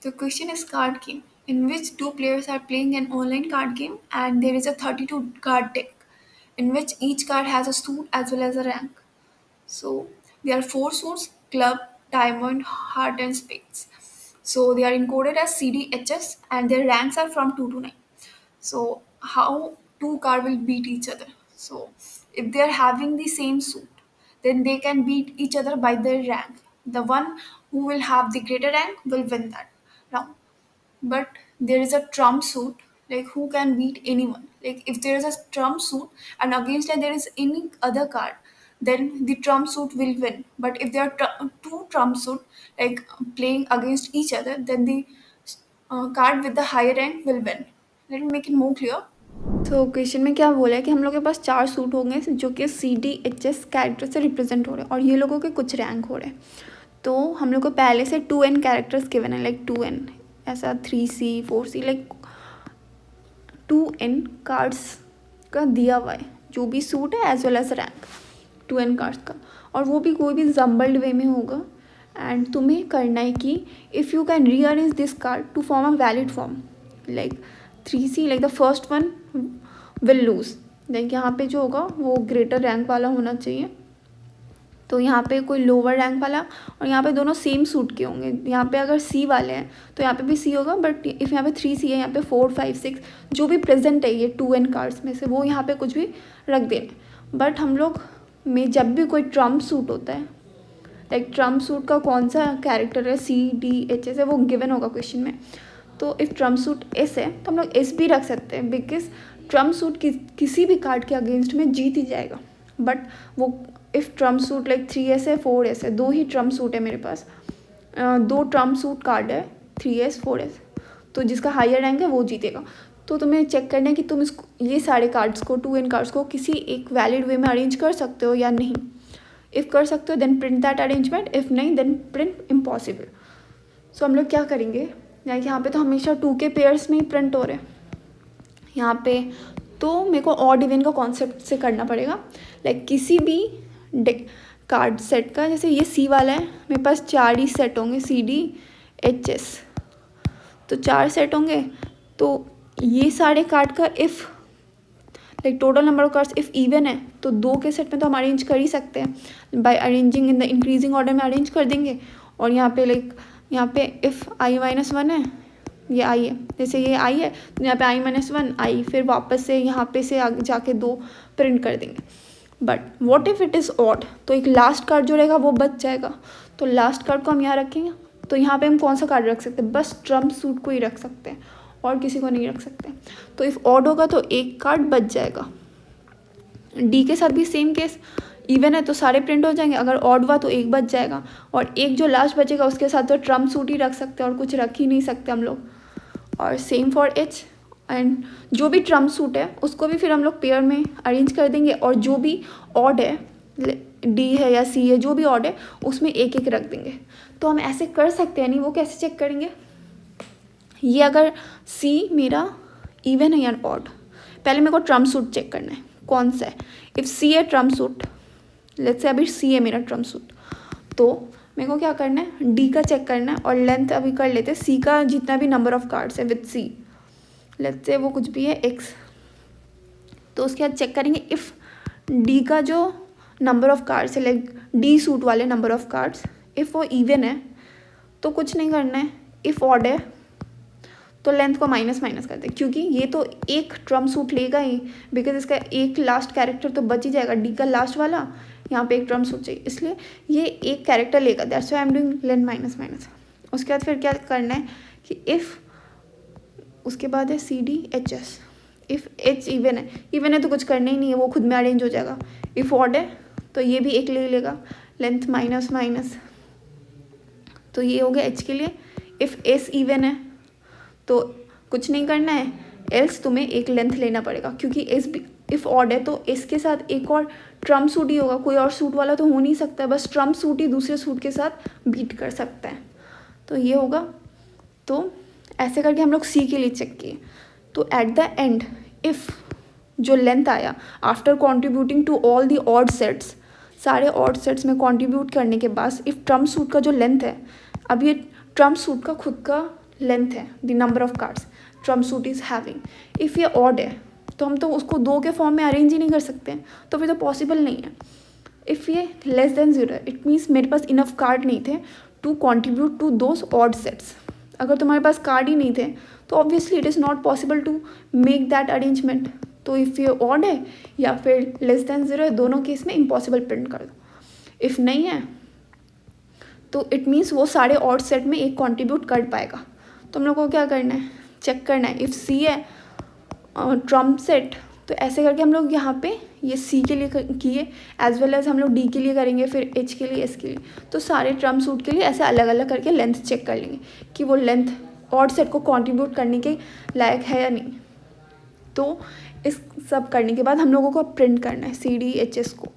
The question is card game, in which two players are playing an online card game and there is a 32 card deck, in which each card has a suit as well as a rank. So there are four suits: club, diamond, heart, and spades. So they are encoded as CDHS and their ranks are from 2 to 9. So how two card will beat each other? So if they are having the same suit, then they can beat each other by their rank. The one who will have the greater rank will win that round. But there is a trump suit, like who can beat anyone? Like if there is a trump suit and against that there is any other card, then the trump suit will win. But if there are two trump suit like playing against each other, then the card with the higher rank will win. Let me make it more clear. तो question में क्या बोला है कि हम लोग के पास 4 suit होंगे जो कि CDHS कैरेक्टर से रिप्रेजेंट हो रहे हैं और ये लोगों के कुछ रैंक हो रहे हैं। तो हम लोग को पहले से 2n कैरेक्टर्स गिवन है, लाइक 2n ऐसा 3C 4C, like 2n cards का दिया हुआ है जो भी सूट है as well as rank 2n cards का, और वो भी कोई भी जम्बल्ड वे में होगा। एंड तुम्हें करना है कि if you can rearrange this card to form a valid form, like 3C, like the first one will lose. Like यहाँ पे जो होगा वो ग्रेटर रैंक वाला होना चाहिए, तो यहाँ पे कोई लोअर रैंक वाला, और यहाँ पे दोनों सेम सूट के होंगे। यहाँ पे अगर C वाले हैं तो यहाँ पे भी C होगा, बट इफ़ यहाँ पे 3C है, यहाँ पे 4 5 6 जो भी प्रेजेंट है ये 2n कार्ड्स में से, वो यहाँ पे कुछ भी रख देना। बट हम लोग में जब भी कोई ट्रम्प सूट होता है, लाइक ट्रम्प सूट का कौन सा कैरेक्टर है CDHS है वो गिवन होगा क्वेश्चन में। तो इफ़ ट्रम्प सूट S है तो हम लोग S भी रख सकते हैं, बिकॉज ट्रम्प सूट किसी भी कार्ड के अगेंस्ट में जीत ही जाएगा। बट वो if Trump suit like 3S है 4S है, दो ही ट्रम्प सूट है मेरे पास, दो ट्रम्प सूट कार्ड है 3S 4S, तो जिसका हायर रैंक है वो जीतेगा। तो तुम्हें चेक करना है कि तुम इसको ये सारे कार्ड्स को 2n कार्ड्स को किसी एक वैलिड वे में अरेंज कर सकते हो या नहीं। इफ़ कर सकते हो then print that arrangement, if नहीं देन प्रिंट इम्पॉसिबल। सो हम लोग क्या करेंगे, लाइक यहाँ पे तो हमेशा 2 के पेयर्स में ही प्रिंट हो रहे हैं यहाँ पे, तो मेरे को ऑड इवन का कॉन्सेप्ट से करना पड़ेगा। लाइक किसी भी कार्ड सेट का, जैसे ये C वाला है, मेरे पास 4 ही सेट होंगे CDHS, तो 4 सेट होंगे। तो ये सारे कार्ड का if like total number of cards if even है तो 2 के सेट में तो हम अरेंज कर ही सकते हैं, by arranging in the increasing order में अरेंज कर देंगे। और यहाँ पे लाइक यहाँ पे इफ़ I-1 है, ये I है, जैसे ये I है तो यहाँ पे I-1 I, फिर वापस से यहाँ पे से आगे जाके 2 प्रिंट कर देंगे। But what if it is odd, तो एक लास्ट कार्ड जो रहेगा वो बच जाएगा, तो लास्ट कार्ड को हम यहाँ रखेंगे। तो यहाँ पे हम कौन सा कार्ड रख सकते हैं, बस ट्रम्प सूट को ही रख सकते हैं और किसी को नहीं रख सकते। तो इफ़ ऑड होगा तो एक कार्ड बच जाएगा। D के साथ भी सेम केस, इवन है तो सारे प्रिंट हो जाएंगे, अगर ऑड हुआ तो एक बच जाएगा, और एक जो लास्ट बचेगा उसके साथ तो ट्रम्प सूट ही रख सकते हैं और कुछ रख ही नहीं सकते हम लोग। और सेम फॉर H, एंड जो भी ट्रम्प सूट है उसको भी फिर हम लोग पेयर में अरेंज कर देंगे, और जो भी ऑड है D है या C है जो भी ऑड है उसमें एक एक रख देंगे। तो हम ऐसे कर सकते हैं, नहीं वो कैसे चेक करेंगे, ये अगर C मेरा इवन है या ऑड, पहले मेरे को ट्रम्प सूट चेक करना है कौन सा है। इफ़ C है ट्रम्प सूट, लेट्स से अभी C है मेरा ट्रम्प सूट, तो मेरे को क्या करना है D का चेक करना है, और लेंथ अभी कर लेते हैं C का जितना भी नंबर ऑफ कार्ड्स है विद C, लेट्स से वो कुछ भी है X, तो उसके बाद चेक करेंगे इफ़ D का जो नंबर ऑफ कार्ड्स है, लाइक D सूट वाले नंबर ऑफ कार्ड्स, इफ़ वो इवन है तो कुछ नहीं करना है, इफ़ ऑड है तो लेंथ को माइनस कर दे, क्योंकि ये तो एक ट्रम्प सूट लेगा ही, बिकॉज इसका एक लास्ट कैरेक्टर तो बच ही जाएगा, D का लास्ट वाला, यहाँ पे एक ट्रम्प सूट चाहिए, इसलिए ये एक कैरेक्टर लेगा, that's why I am doing length minus. उसके बाद फिर क्या करना है कि इफ़, उसके बाद है CDHS, इफ़ H इवन है तो कुछ करना ही नहीं है, वो खुद में अरेंज हो जाएगा। इफ़ ऑड है तो ये भी एक ले लेगा, लेंथ माइनस, तो ये हो गया H के लिए। इफ़ S इवन है तो कुछ नहीं करना है, एल्स तुम्हें एक लेंथ लेना पड़ेगा, क्योंकि एस भी इफ़ ऑड है तो एस के साथ एक और ट्रम्प सूट ही होगा, कोई और सूट वाला तो हो नहीं सकता, बस ट्रम्प सूट ही दूसरे सूट के साथ बीट कर सकता है, तो ये होगा। तो ऐसे करके हम लोग C के लिए चेक किए। तो एट द एंड इफ़ जो लेंथ आया after contributing to all the odd sets, सारे ऑड सेट्स में कॉन्ट्रीब्यूट करने के बाद इफ़ ट्रम्प सूट का जो लेंथ है, अब ये ट्रम्प सूट का खुद का लेंथ है, the number of cards Trump suit is having, if ये ऑड है तो हम तो उसको दो के फॉर्म में अरेंज ही नहीं कर सकते हैं, तो फिर तो पॉसिबल नहीं है. इफ़ ये लेस देन जीरो है, इट मीन्स मेरे पास इनफ कार्ड नहीं थे to contribute to those odd sets. अगर तुम्हारे पास कार्ड ही नहीं थे तो obviously it is not possible to make that arrangement. तो इफ़ ये ऑड है या फिर लेस देन जीरो है, दोनों केस में इम्पॉसिबल प्रिंट कर दो. इफ़ नहीं है तो इट मीन्स वो सारे ऑड सेट में एक कॉन्ट्रीब्यूट कर पाएगा. तो हम लोग को क्या करना है, चेक करना है. इफ़ सी है ट्रम्प सेट, तो ऐसे करके हम लोग यहाँ पे ये सी के लिए किए, एज वेल एज हम लोग डी के लिए करेंगे, फिर एच के लिए, एस के लिए. तो सारे ट्रम्प सूट के लिए ऐसे अलग अलग करके लेंथ चेक कर लेंगे कि वो लेंथ ऑड सेट को कॉन्ट्रीब्यूट करने के लायक है या नहीं. तो इस सब करने के बाद हम लोगों को प्रिंट करना है सी डी एच एस को.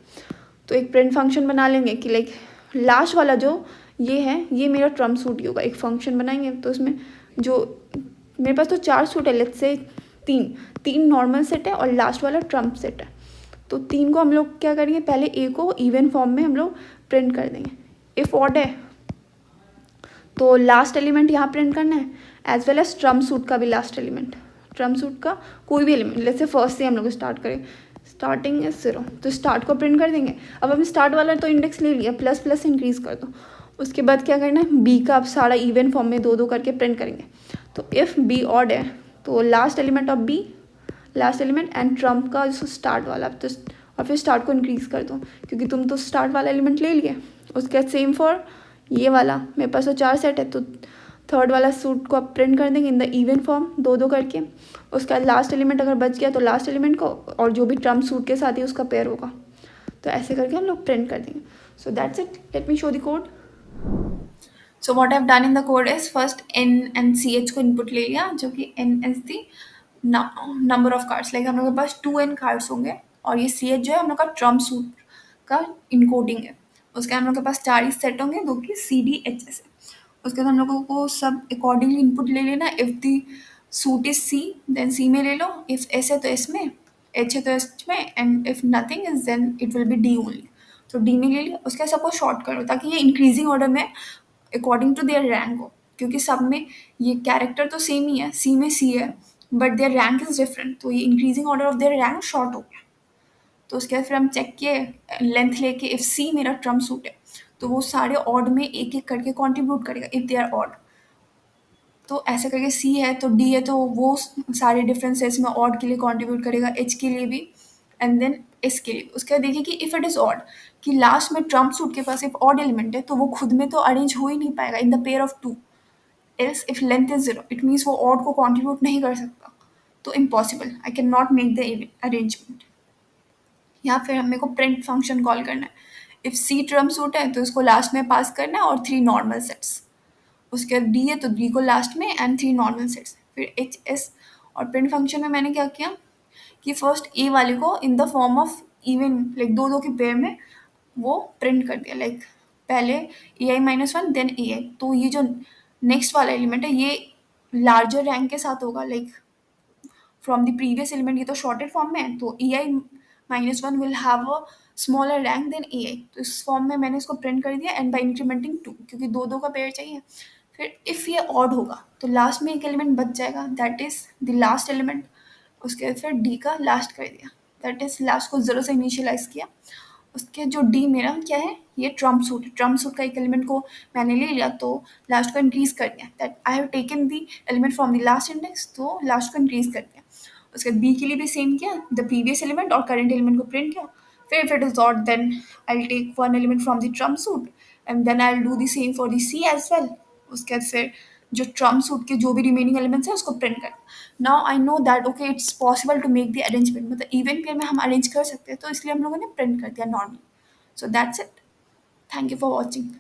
तो एक प्रिंट फंक्शन बना लेंगे कि लाइक लास्ट वाला जो ये है ये मेरा ट्रम्प सूट ही होगा. एक फंक्शन बनाएंगे तो इसमें जो मेरे पास तो 4 सूट है, लेट्स से तीन नॉर्मल सेट है और लास्ट वाला ट्रम्प सेट है. तो 3 को हम लोग क्या करेंगे, पहले ए को इवन फॉर्म में हम लोग प्रिंट कर देंगे. इफ ऑड है तो लास्ट एलिमेंट यहाँ प्रिंट करना है, as well as trump suit का भी लास्ट एलिमेंट. ट्रम्प सूट का कोई भी एलिमेंट, जैसे फर्स्ट से हम लोग स्टार्ट करें, स्टार्टिंग इज 0, तो स्टार्ट को प्रिंट कर देंगे. अब हमने स्टार्ट वाला तो इंडेक्स ले लिया, प्लस प्लस इंक्रीज कर दो. उसके बाद क्या करना है, बी का अब सारा इवन फॉर्म में दो दो करके प्रिंट करेंगे. तो इफ़ बी ऑड है तो last element of B, last element and trump का जो स्टार्ट वाला, तो और फिर स्टार्ट को इंक्रीज कर दो क्योंकि तुम तो स्टार्ट वाला एलिमेंट ले लिए. उसके बाद सेम फॉर ये वाला, मेरे पास तो 4 सेट है तो थर्ड वाला सूट को आप प्रिंट कर देंगे इन द इवन फॉर्म दो दो करके. उसका लास्ट एलिमेंट अगर बच गया तो लास्ट एलिमेंट को, और जो भी ट्रम्प सूट के साथ ही उसका पेयर होगा. तो ऐसे करके हम लोग प्रिंट कर देंगे. So that's it. Let me show the code. So what I have done in the code is first N and C H को इनपुट ले लिया, जो कि N is the number of cards. Like हम लोग के पास 2n कार्ड्स होंगे और ये सी एच जो है हम लोग का ट्रम्प सूट का इनकोडिंग है. उसके हम लोग के पास 4 ही सेट होंगे, जो कि सी डी एच एस है. उसके बाद हम लोगों को सब अकॉर्डिंगली इनपुट ले लेना. If the suit is C then C में ले लो, इफ़ एस है तो एस में, एच है तो एच में, and if nothing is then it will be D only. तो डी में ले लिया. उसके बाद सबको शॉर्ट करो ताकि ये इंक्रीजिंग ऑर्डर में अकॉर्डिंग टू देयर रैंक हो, क्योंकि सब में ये कैरेक्टर तो सेम ही है, सी में सी है but their rank is different. तो ये increasing order of their rank sort हो गया. तो उसके बाद फिर हम चेक किए लेंथ लेके, इफ सी मेरा ट्रम्प सूट है तो वो सारे ऑड में एक एक करके कंट्रीब्यूट करेगा इफ दे आर ऑड. तो ऐसे करके सी है तो डी है तो वो सारे डिफरेंट सेट्स में ऑड के लिए कंट्रीब्यूट करेगा, एच के लिए भी, एंड देन एस के लिए. उसके बाद देखिए कि इफ इट इज ऑड, कि लास्ट में ट्रम्प सूट के पास एक ऑड एलिमेंट है तो वो खुद में तो अरेंज हो ही नहीं पाएगा in the pair of 2. Else if length is 0 it means वो ऑड को कंट्रीब्यूट नहीं कर सकता. तो impossible, I can not make the arrangement. या फिर हमें को प्रिंट फंक्शन कॉल करना है. इफ सी ट्रम्प सूट है तो इसको लास्ट में पास करना है और 3 नॉर्मल सेट्स. उसके बाद डी है तो डी को लास्ट में एंड 3 नॉर्मल सेट्स. फिर एच एस. और प्रिंट फंक्शन में मैंने क्या किया कि फर्स्ट ए वाले को in the form of even, like दो दो के पेयर में वो प्रिंट कर दिया. लाइक पहले ए आई -1 देन ए आई. तो ये जो नेक्स्ट वाला एलिमेंट है ये लार्जर रैंक के साथ होगा, like from the previous element. ये तो शॉर्टेड फॉर्म में है तो A I -1 will have a smaller rank than A I. तो इस फॉर्म में मैंने इसको प्रिंट कर दिया एंड बाई इंक्रीमेंटिंग 2, क्योंकि दो दो का पेयर चाहिए. फिर इफ़ ये ऑड होगा तो लास्ट में एक एलिमेंट बच जाएगा, that is the last element. उसके बाद फिर डी का लास्ट कर दिया, दैट इज़ लास्ट को 0 से इनिशियलाइज किया. उसके जो डी मेरा क्या है, ये ट्रम्प सूट. ट्रम्प सूट का एक एलिमेंट को मैंने ले लिया तो लास्ट को इंक्रीज कर दिया. That I have taken the element from the last index, तो लास्ट को इंक्रीज कर दिया. उसके बाद बी के लिए भी सेम किया, द प्रीवियस एलिमेंट और करंट एलिमेंट को प्रिंट किया. फिर if it is odd then I will take one element from the trump suit and then I will do the same for the C as well. उसके बाद फिर जो Trump suit के जो भी रिमेनिंग एलिमेंट्स है उसको प्रिंट कर. Now I know that okay it's possible to make the arrangement, मतलब इवन पेयर में हम अरेंज कर सकते हैं, तो इसलिए हम लोगों ने प्रिंट कर दिया normal. So that's it. Thank you for watching.